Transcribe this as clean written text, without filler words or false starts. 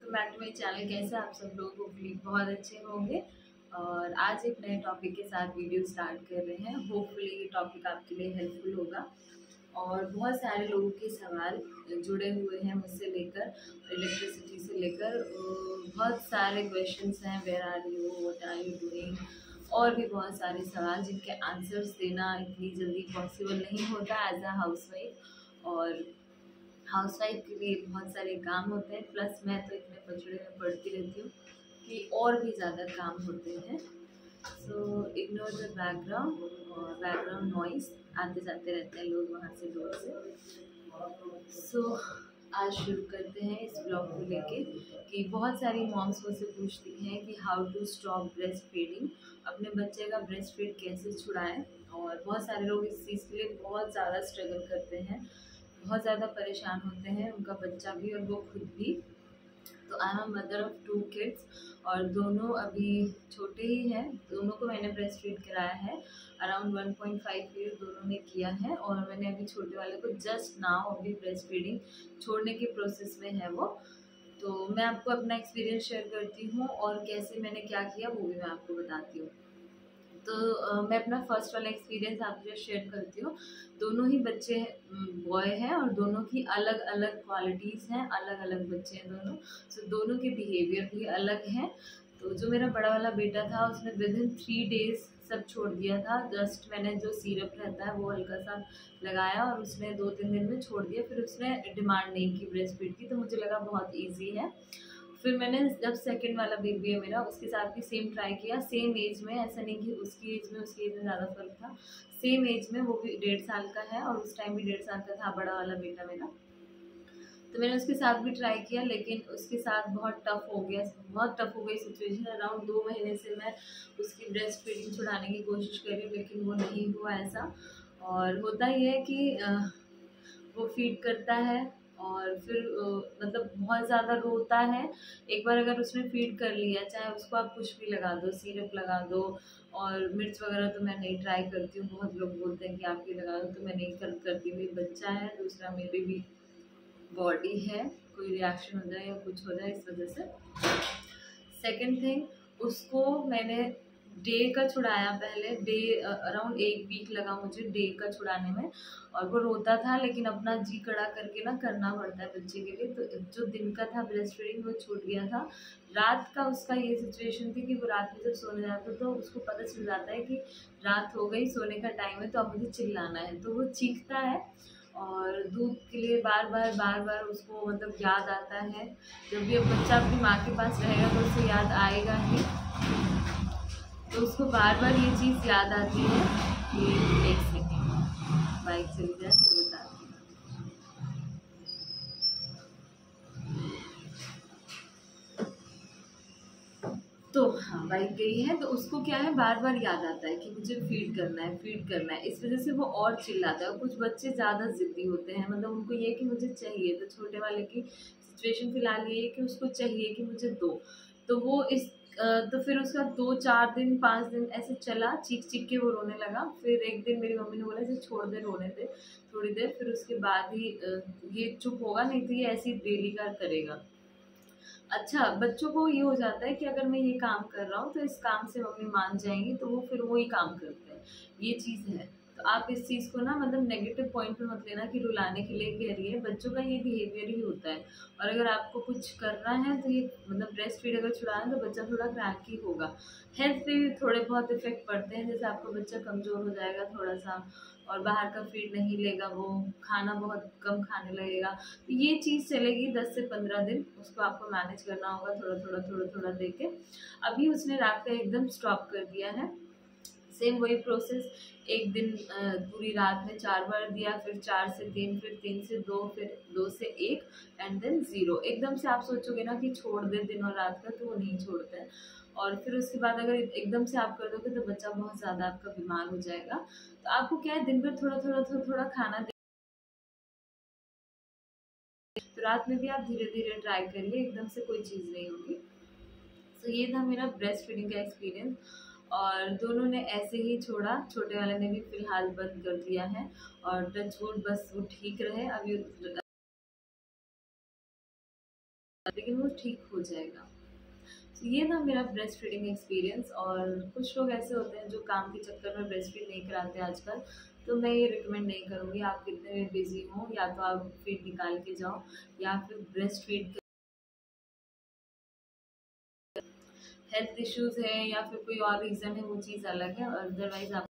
Welcome back to my channel. कैसे आप सब लोग होपफुली बहुत अच्छे होंगे। और आज एक नए टॉपिक के साथ वीडियो स्टार्ट कर रहे हैं। होपफुली ये टॉपिक आपके लिए हेल्पफुल होगा। और बहुत सारे लोगों के सवाल जुड़े हुए हैं मुझसे लेकर, इलेक्ट्रिसिटी से लेकर बहुत सारे क्वेश्चंस हैं। Where are you, what are you doing, और भी बहुत सारे सवाल जिनके आंसर्स देना इतनी जल्दी पॉसिबल नहीं होता एज अ हाउसवाइफ। और हाउसवाइफ के लिए बहुत सारे काम होते हैं, प्लस मैं तो इतने पचड़े में पढ़ती रहती हूँ कि और भी ज़्यादा काम होते हैं। सो इग्नोर द बैकग्राउंड और बैकग्राउंड नॉइस, आते जाते रहते हैं लोग वहाँ से दूर से। सो आज शुरू करते हैं इस ब्लॉग को लेके कि बहुत सारी मॉम्स मुझसे पूछती हैं कि how to stop breastfeeding, अपने बच्चे का ब्रेस्ट फीड कैसे छुड़ाएं। और बहुत सारे लोग इस चीज़ के लिए बहुत ज़्यादा स्ट्रगल करते हैं, बहुत ज़्यादा परेशान होते हैं, उनका बच्चा भी और वो खुद भी। तो I am mother of 2 kids और दोनों अभी छोटे ही हैं। दोनों को मैंने ब्रेस्ट फीड कराया है, अराउंड 1.5 ईयर दोनों ने किया है। और मैंने अभी छोटे वाले को जस्ट नाउ अभी ब्रेस्ट फीडिंग छोड़ने के प्रोसेस में है वो। तो मैं आपको अपना एक्सपीरियंस शेयर करती हूँ और कैसे मैंने क्या किया वो भी मैं आपको बताती हूँ। तो मैं अपना फर्स्ट वाला एक्सपीरियंस आपसे शेयर करती हूँ। दोनों ही बच्चे बॉय हैं और दोनों की अलग अलग क्वालिटीज़ हैं, अलग अलग बच्चे हैं दोनों। सो दोनों के बिहेवियर भी अलग हैं। तो जो मेरा बड़ा वाला बेटा था उसने विदिन 3 डेज़ सब छोड़ दिया था। जस्ट मैंने जो सिरप रहता है वो हल्का सा लगाया और उसने 2-3 दिन में छोड़ दिया। फिर उसने डिमांड नहीं की ब्रेस्ट फीड की, तो मुझे लगा बहुत ईजी है। फिर मैंने जब सेकंड वाला बेबी है मेरा, उसके साथ भी सेम ट्राई किया, सेम एज में। ऐसा नहीं कि उसकी एज में ज़्यादा फर्क था, सेम एज में। वो भी 1.5 साल का है और उस टाइम भी 1.5 साल का था बड़ा वाला बेटा मेरा। तो मैंने उसके साथ भी ट्राई किया, लेकिन उसके साथ बहुत टफ हो गया, बहुत टफ हो गई सिचुएशन। अराउंड 2 महीने से मैं उसकी ब्रेस्ट फीडिंग छुड़ाने की कोशिश कर रही हूँ, लेकिन वो नहीं हुआ ऐसा। और होता ही है कि वो फीड करता है और फिर मतलब बहुत ज़्यादा रोता है। एक बार अगर उसने फीड कर लिया, चाहे उसको आप कुछ भी लगा दो, सिरप लगा दो, और मिर्च वगैरह तो मैं नहीं ट्राई करती हूँ। बहुत लोग बोलते हैं कि आप ये लगा दो, तो मैं नहीं करती हूँ। बच्चा है, दूसरा मेरी भी बॉडी है, कोई रिएक्शन हो जाए या कुछ हो जाए इस वजह से। सेकेंड थिंग, उसको मैंने डे का छुड़ाया। पहले डे अराउंड 1 वीक लगा मुझे डे का छुड़ाने में। और वो रोता था, लेकिन अपना जी कड़ा करके ना करना पड़ता है बच्चे के लिए। तो जो दिन का था ब्रेस्ट फीडिंग वो छूट गया था। रात का उसका ये सिचुएशन थी कि वो रात में जब सोने जाता तो उसको पता चल जाता है कि रात हो गई, सोने का टाइम है, तो अब मुझे चिल्लाना है। तो वो चीखता है और दूध के लिए बार बार उसको मतलब याद आता है। जब भी अब बच्चा अपनी माँ के पास रहेगा तो उसे याद आएगा ही। तो उसको बार बार ये चीज़ याद आती है कि एक सेकेंड बाइक चली जाए फिर बताती हूँ। तो हाँ, बाइक गई है। तो उसको क्या है, बार बार याद आता है कि मुझे फीड करना है, फीड करना है। इस वजह से वो और चिल्लाता है। और कुछ बच्चे ज़्यादा ज़िद्दी होते हैं, मतलब उनको ये कि मुझे चाहिए। तो छोटे वाले की सिचुएशन फ़िलहाल ये है कि उसको चाहिए कि मुझे दो। तो वो तो फिर उसका 2-4 दिन 5 दिन ऐसे चला, चीख चीख के वो रोने लगा। फिर एक दिन मेरी मम्मी ने बोला इसे छोड़ दे, रोने दे थोड़ी देर, फिर उसके बाद ही ये चुप होगा, नहीं तो ये ऐसे ही डेली का करेगा। अच्छा, बच्चों को ये हो जाता है कि अगर मैं ये काम कर रहा हूँ तो इस काम से मम्मी मान जाएंगी, तो वो फिर वही काम करते हैं। ये चीज़ है। तो आप इस चीज़ को ना मतलब नेगेटिव पॉइंट पे मत लेना कि रुलाने के लिए कह रही है। बच्चों का ये बिहेवियर ही होता है। और अगर आपको कुछ करना है तो ये मतलब ब्रेस्ट फीड अगर छुड़ाना है तो बच्चा थोड़ा क्रैकी होगा। हेल्थ पे भी थोड़े बहुत इफेक्ट पड़ते हैं, जैसे आपका बच्चा कमज़ोर हो जाएगा थोड़ा सा, और बाहर का फीड नहीं लेगा, वो खाना बहुत कम खाने लगेगा। तो ये चीज़ चलेगी 10 से 15 दिन, उसको आपको मैनेज करना होगा थोड़ा थोड़ा दे के। अभी उसने रात का एकदम स्टॉप कर दिया है। सेम वही प्रोसेस, एक दिन पूरी रात में 4 बार दिया, फिर 4 से 3, फिर 3 से 2, फिर 2 से 1 एंड देन 0। एकदम से आप सोचोगे ना कि छोड़ दे दिन और रात का, तो वो नहीं छोड़ता है। और फिर उसके बाद अगर एकदम से आप कर दोगे तो बच्चा बहुत ज़्यादा आपका बीमार हो जाएगा। तो आपको क्या है, दिन भर थोड़ा खाना दे। तो रात में भी आप धीरे धीरे ट्राई करिए, एकदम से कोई चीज़ नहीं होगी। तो ये था मेरा ब्रेस्ट फीडिंग का एक्सपीरियंस। और दोनों ने ऐसे ही छोड़ा, छोटे वाले ने भी फिलहाल बंद कर दिया है। और टच वुड बस वो ठीक रहे। अभी लेकिन वो ठीक हो जाएगा। तो ये था मेरा ब्रेस्ट फीडिंग एक्सपीरियंस। और कुछ लोग ऐसे होते हैं जो काम के चक्कर में ब्रेस्ट फीड नहीं कराते आजकल, तो मैं ये रिकमेंड नहीं करूँगी। आप कितने भी बिजी हो, या तो आप फीड निकाल के जाओ, या फिर ब्रेस्ट फीड हेल्थ इश्यूज है या फिर कोई और रीज़न है, वो चीज़ अलग है। और अदरवाइज आप